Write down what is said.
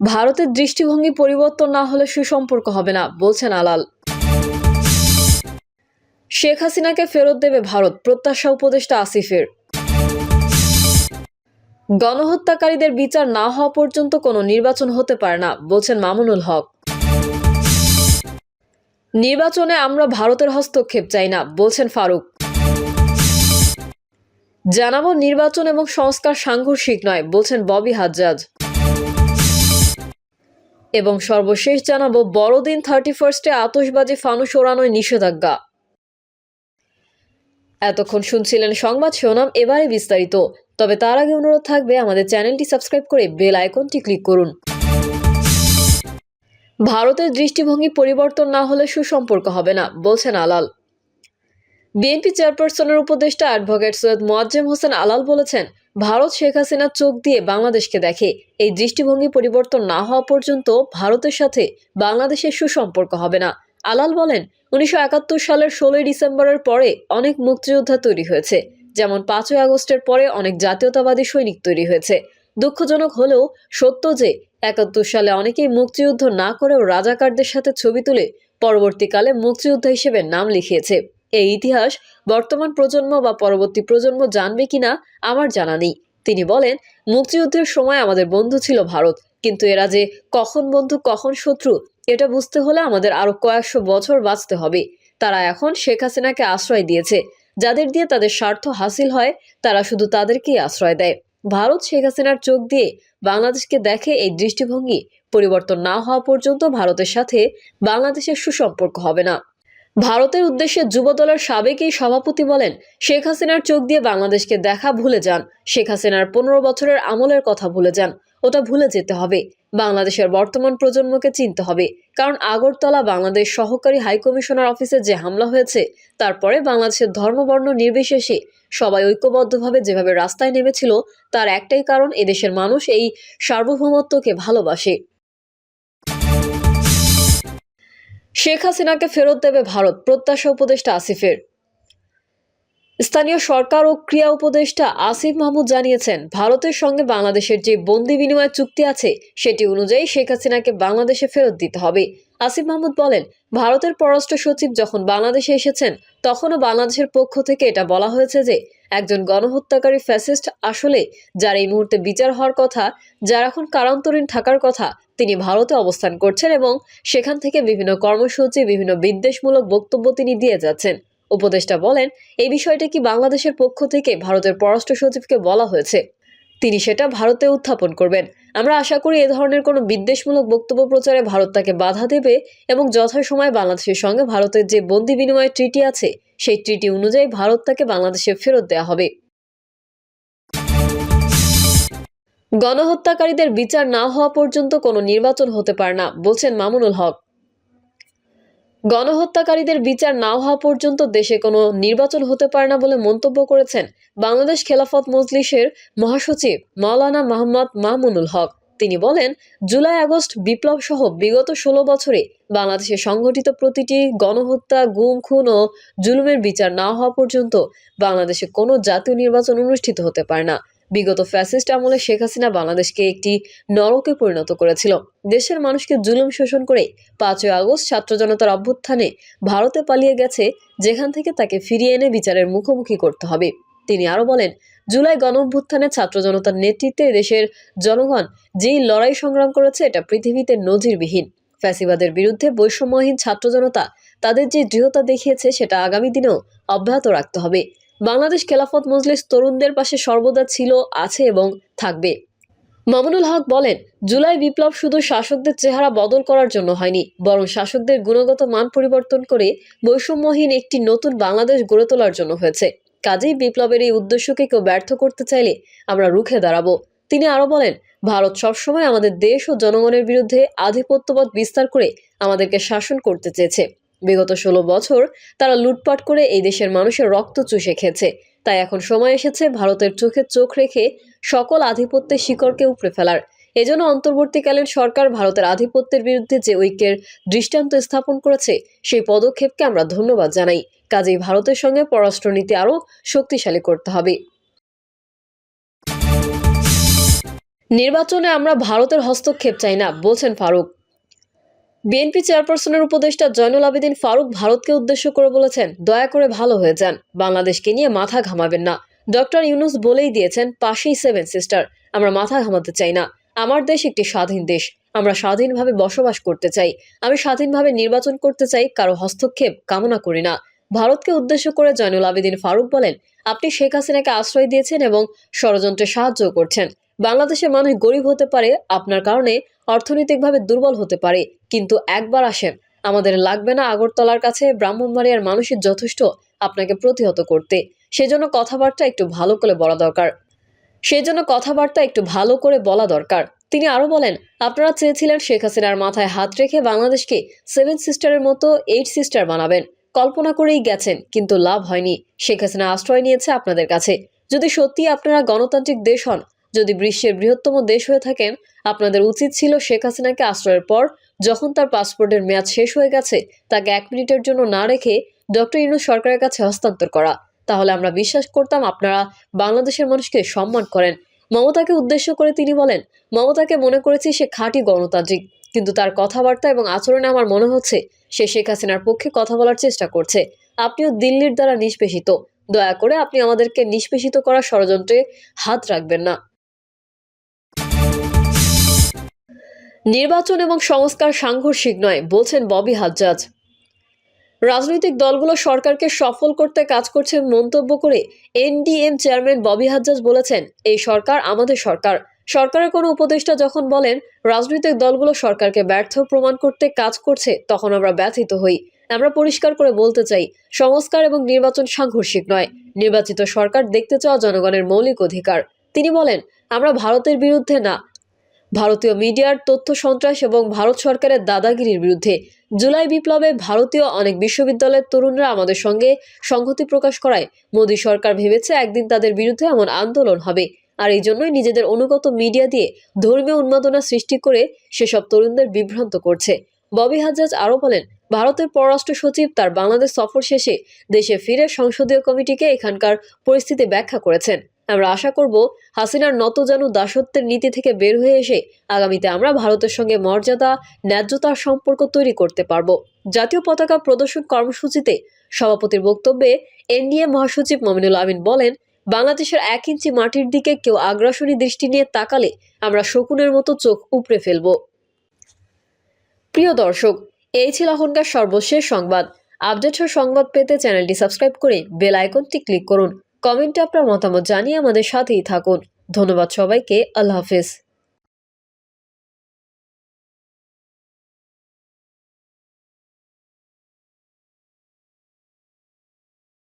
ভারতের দৃষ্টিভঙ্গি পরিবর্তন না হলে সুসম্পর্ক হবে না, বলছেন আলাল। শেখ হাসিনাকে ফেরত দেবে ভারত, প্রত্যাশা উপদেষ্টা আসিফের। গণহত্যাকারীদের বিচার না হওয়া পর্যন্ত কোনো নির্বাচন হতে পারে না, বলছেন মামুনুল হক। নির্বাচনে আমরা ভারতের হস্তক্ষেপ চাই না, বলছেন ফারুক। জানাবো নির্বাচন এবং সংস্কার সাংঘর্ষিক নয়, বলছেন ববি হাজ্জাজ। এবং সর্বশেষ জানাবো বড়দিন 31-এ আতশবাজি ফানুস ওড়ানোয় নিষেধাজ্ঞা। এতক্ষণ শুনছিলেন সংবাদ শিরোনাম, এবারে বিস্তারিত। তবে তার আগে অনুরোধ থাকবে আমাদের চ্যানেলটি সাবস্ক্রাইব করে বেল আইকনটি ক্লিক করুন। ভারতের দৃষ্টিভঙ্গি পরিবর্তন না হলে সুসম্পর্ক হবে না, বলছেন আলাল। বিএনপি চেয়ারপারসনের উপদেষ্টা অ্যাডভোকেট সৈয়দ মোয়াজ্জেম হোসেন আলাল বলেছেন, ভারত শেখ হাসিনার চোখ দিয়ে বাংলাদেশকে দেখে। এই দৃষ্টিভঙ্গি পরিবর্তন না হওয়া পর্যন্ত ভারতের সাথে বাংলাদেশের সুসম্পর্ক হবে না। আলাল বলেন, 1971 সালের 16 ডিসেম্বরের পরে অনেক মুক্তিযোদ্ধা তৈরি হয়েছে, যেমন 5ই আগস্টের পরে অনেক জাতীয়তাবাদী সৈনিক তৈরি হয়েছে। দুঃখজনক হলেও সত্য যে 71 সালে অনেকেই মুক্তিযুদ্ধ না করেও রাজাকারদের সাথে ছবি তুলে পরবর্তীকালে মুক্তিযোদ্ধা হিসেবে নাম লিখিয়েছে। এই ইতিহাস বর্তমান প্রজন্ম বা পরবর্তী প্রজন্ম জানবে কিনা আমার জানা নেই। তিনি বলেন, মুক্তিযুদ্ধের সময় আমাদের বন্ধু ছিল ভারত, কিন্তু এরা যে কখন বন্ধু কখন শত্রু এটা বুঝতে হলে আমাদের আরো কয়েকশো বছর বাঁচতে হবে। তারা এখন শেখ হাসিনাকে আশ্রয় দিয়েছে, যাদের দিয়ে তাদের স্বার্থ হাসিল হয় তারা শুধু তাদেরকেই আশ্রয় দেয়। ভারত শেখ হাসিনার চোখ দিয়ে বাংলাদেশকে দেখে। এই দৃষ্টিভঙ্গি পরিবর্তন না হওয়া পর্যন্ত ভারতের সাথে বাংলাদেশের সুসম্পর্ক হবে না। ভারতের উদ্দেশ্যে যুবদলের সাবেক এই সভাপতি বলেন, শেখ হাসিনার চোখ দিয়ে বাংলাদেশকে দেখা ভুলে যান। শেখ হাসিনার 15 বছরের আমলের কথা ভুলে যান। ওটা ভুলে যেতে হবে। বাংলাদেশের বর্তমান প্রজন্মকে চিনতে হবে। কারণ আগরতলা বাংলাদেশ সহকারী হাইকমিশনার অফিসে যে হামলা হয়েছে, তারপরে বাংলাদেশের ধর্মবর্ণ নির্বিশেষে সবাই ঐক্যবদ্ধভাবে যেভাবে রাস্তায় নেমেছিল, তার একটাই কারণ, এদেশের মানুষ এই সার্বভৌমত্বকে ভালোবাসে। শেখ হাসিনাকে ফেরত দেবে ভারত, প্রত্যাশা উপদেষ্টা আসিফের। স্থানীয় সরকার ও ক্রীড়া উপদেষ্টা আসিফ মাহমুদ জানিয়েছেন, ভারতের সঙ্গে বাংলাদেশের যে বন্দি বিনিময় চুক্তি আছে সেটি অনুযায়ী শেখ হাসিনাকে বাংলাদেশে ফেরত দিতে হবে। আসিফ মাহমুদ বলেন, ভারতের পররাষ্ট্র সচিব যখন বাংলাদেশে এসেছেন তখনও বাংলাদেশের পক্ষ থেকে এটা বলা হয়েছে যে একজন গণহত্যাকারী ফ্যাসিস্ট আসলে যার এই মুহূর্তে বিচার হওয়ার কথা, যার এখন কারান্তরীণ থাকার কথা, তিনি ভারতে অবস্থান করছেন এবং সেখান থেকে বিভিন্ন কর্মসূচি, বিভিন্ন বিদ্বেষমূলক বক্তব্য তিনি দিয়ে যাচ্ছেন। উপদেষ্টা বলেন, এই বিষয়টা কি বাংলাদেশের পক্ষ থেকে ভারতের পররাষ্ট্র সচিবকে বলা হয়েছে? তিনি সেটা ভারতে উত্থাপন করবেন। আমরা আশা করি এ ধরনের কোনো বিদ্বেষমূলক বক্তব্য প্রচারে ভারত তাকে বাধা দেবে এবং যথাসময়ে বাংলাদেশের সঙ্গে ভারতের যে বন্দি বিনিময় ট্রিটি আছে সেই ট্রিটি অনুযায়ী ভারত তাকে বাংলাদেশে ফেরত দেওয়া হবে। গণহত্যাকারীদের বিচার না হওয়া পর্যন্ত কোনো নির্বাচন হতে পারে না, বলছেন মামুনুল হক। গণহত্যাকারীদের বিচার না হওয়া পর্যন্ত দেশে কোনো নির্বাচন হতে পারে না বলে মন্তব্য করেছেন বাংলাদেশ খেলাফত মজলিসের মহাসচিব মাওলানা মোহাম্মদ মামুনুল হক। তিনি বলেন, জুলাই আগস্ট বিপ্লব সহ বিগত 16 বছরে বাংলাদেশে সংঘটিত প্রতিটি গণহত্যা, গুম, খুন ও জুলুমের বিচার না হওয়া পর্যন্ত বাংলাদেশে কোনো জাতীয় নির্বাচন অনুষ্ঠিত হতে পারে না। বিগত ফ্যাসিস্ট আমলে শেখ হাসিনা বাংলাদেশকে একটি নরকে পরিণত করেছিল। দেশের মানুষকে জুলুম শোষণ করে 5ই আগস্ট ছাত্র জনতার অভ্যুত্থানে ভারতে পালিয়ে গেছে, যেখান থেকে তাকে ফিরিয়ে এনে বিচারের মুখোমুখি করতে হবে। তিনি আরো বলেন, জুলাই গণঅভ্যুত্থানে ছাত্র জনতার নেতৃত্বে দেশের জনগণ যেই লড়াই সংগ্রাম করেছে এটা পৃথিবীতে নজিরবিহীন। ফ্যাসিবাদের বিরুদ্ধে বৈষম্যহীন ছাত্র জনতা তাদের যে দৃঢ়তা দেখিয়েছে সেটা আগামী দিনেও অব্যাহত রাখতে হবে। বাংলাদেশ খেলাফত মজলিস তরুণদের পাশে সর্বদা ছিল, আছে এবং থাকবে। মামুনুল হক বলেন, জুলাই বিপ্লব শুধু শাসকদের চেহারা বদল করার জন্য হয়নি, বরং শাসকদের গুণগত মান পরিবর্তন করে বৈষম্যহীন একটি নতুন বাংলাদেশ গড়ে তোলার জন্য হয়েছে। কাজেই বিপ্লবের এই উদ্দেশ্যকে কেউ ব্যর্থ করতে চাইলে আমরা রুখে দাঁড়াবো। তিনি আরো বলেন, ভারত সবসময় আমাদের দেশ ও জনগণের বিরুদ্ধে আধিপত্যবাদ বিস্তার করে আমাদেরকে শাসন করতে চেয়েছে। বিগত 16 বছর তারা লুটপাট করে এই দেশের মানুষের রক্ত চুষে খেয়েছে। তাই এখন সময় এসেছে ভারতের চোখে চোখ রেখে সকল আধিপত্যের শিকড়কে উপড়ে ফেলার। এজন্য অন্তর্বর্তীকালীন সরকার ভারতের আধিপত্যের বিরুদ্ধে যে ঐক্যের দৃষ্টান্ত স্থাপন করেছে সেই পদক্ষেপকে আমরা ধন্যবাদ জানাই। কাজেই ভারতের সঙ্গে পররাষ্ট্রনীতি আরও শক্তিশালী করতে হবে। নির্বাচনে আমরা ভারতের হস্তক্ষেপ চাই না, বলছেন ফারুক। বিএনপি চেয়ারপারসনের উপদেষ্টা জয়নুল আবেদিন ফারুক ভারতকে উদ্দেশ্য করে বলেছেন, দয়া করে ভালো হয়ে যান, বাংলাদেশকে নিয়ে মাথা ঘামাবেন না। ডক্টর ইউনূস বলেই দিয়েছেন, পাশেই সেভেন সিস্টার, আমরা মাথা ঘামাতে চাই না। আমার দেশ একটি স্বাধীন দেশ, আমরা স্বাধীনভাবে বসবাস করতে চাই। আমি স্বাধীনভাবে নির্বাচন করতে চাই, কারো হস্তক্ষেপ কামনা করি না। ভারতকে উদ্দেশ্য করে জয়নুল আবেদিন ফারুক বলেন, আপনি শেখ হাসিনাকে আশ্রয় দিয়েছেন এবং ষড়যন্ত্রে সাহায্য করছেন। বাংলাদেশের মানুষ গরিব হতে পারে, আপনার কারণে অর্থনৈতিকভাবে দুর্বল হতে পারে, কিন্তু একবার আসেন, আমাদের লাগবে না আগরতলার কাছে ব্রাহ্মণবাড়িয়ার মানুষই যথেষ্ট আপনাকে প্রতিহত করতে। সেজন্য কথাবার্তা একটু ভালো করে বলা দরকার। তিনি আরো বলেন, আপনারা চেয়েছিলেন শেখ হাসিনার মাথায় হাত রেখে বাংলাদেশকে সেভেন সিস্টারের মতো 8 সিস্টার বানাবেন। কল্পনা করেই গেছেন, কিন্তু লাভ হয়নি। শেখ হাসিনা আশ্রয় নিয়েছে আপনাদের কাছে। যদি সত্যি আপনারা গণতান্ত্রিক দেশ হন, যদি বিশ্বের বৃহত্তম দেশ হয়ে থাকেন, আপনাদের উচিত ছিল শেখ হাসিনাকে আশ্রয়ের পর যখন তার পাসপোর্টের মেয়াদ শেষ হয়ে গেছে, তাকে 1 মিনিটের জন্য না রেখে ডক্টর ইউনূস সরকারের কাছে হস্তান্তর করা। তাহলে আমরা বিশ্বাস করতাম আপনারা বাংলাদেশের মানুষকে সম্মান করেন। মমতাকে উদ্দেশ্য করে তিনি বলেন, মমতাকে মনে করেছি সে খাঁটি গণতান্ত্রিক, কিন্তু তার কথাবার্তা এবং আচরণে আমার মনে হচ্ছে সে শেখ হাসিনার পক্ষে কথা বলার চেষ্টা করছে। আপনিও দিল্লির দ্বারা নিষ্পেষিত, দয়া করে আপনি আমাদেরকে নিষ্পেষিত করার ষড়যন্ত্রে হাত রাখবেন না। নির্বাচন এবং সংস্কার সাংঘর্ষিক নয়, বলছেন ববি হাজ্জাজ। রাজনৈতিক দলগুলো সরকারকে সফল করতে কাজ করছে মন্তব্য করে এনডিএম চেয়ারম্যান ববি হাজ্জাজ বলেছেন, এই সরকার আমাদের সরকার। সরকারের কোনো উপদেষ্টা যখন বলেন রাজনৈতিক দলগুলো সরকারকে ব্যর্থ প্রমাণ করতে কাজ করছে, তখন আমরা ব্যথিত হই। আমরা পরিষ্কার করে বলতে চাই, সংস্কার এবং নির্বাচন সাংঘর্ষিক নয়। নির্বাচিত সরকার দেখতে চাওয়া জনগণের মৌলিক অধিকার। তিনি বলেন, আমরা ভারতের বিরুদ্ধে না, ভারতীয় মিডিয়ার তথ্য সন্ত্রাস এবং ভারত সরকারের দাদাগিরির বিরুদ্ধে। জুলাই বিপ্লবে ভারতীয় অনেক বিশ্ববিদ্যালয়ের তরুণরা আমাদের সঙ্গে সংহতি প্রকাশ করায় মোদী সরকার ভেবেছে একদিন তাদের বিরুদ্ধে এমন আন্দোলন হবে, আর এই জন্যই নিজেদের অনুগত মিডিয়া দিয়ে ধর্মীয় উন্মাদনা সৃষ্টি করে সেসব তরুণদের বিভ্রান্ত করছে। ববি হাজ্জাজ আরও বলেন, ভারতের পররাষ্ট্র সচিব তার বাংলাদেশ সফর শেষে দেশে ফিরে সংসদীয় কমিটিকে এখানকার পরিস্থিতি ব্যাখ্যা করেছেন। আমরা আশা করব হাসিনার নতজানু দাসত্বের নীতি থেকে বের হয়ে এসে আগামীতে আমরা ভারতের সঙ্গে মর্যাদা, ন্যায্যতার সম্পর্ক তৈরি করতে পারব। জাতীয় পতাকা প্রদর্শন কর্মসূচিতে সভাপতির বক্তব্যে এনডিএ মহাসচিব মমিনুল আমিন বলেন, বাংলাদেশের 1 ইঞ্চি মাটির দিকে কেউ আগ্রাসনী দৃষ্টি নিয়ে তাকালে আমরা শকুনের মতো চোখ উপড়ে ফেলব। প্রিয় দর্শক, এই ছিল এখনকার সর্বশেষ সংবাদ। আপডেট সংবাদ পেতে চ্যানেলটি সাবস্ক্রাইব করে বেল আইকনটি ক্লিক করুন। কমেন্টে আপনার মতামত জানিয়ে আমাদের সাথেই থাকুন। ধন্যবাদ সবাইকে। আল্লাহ হাফেজ।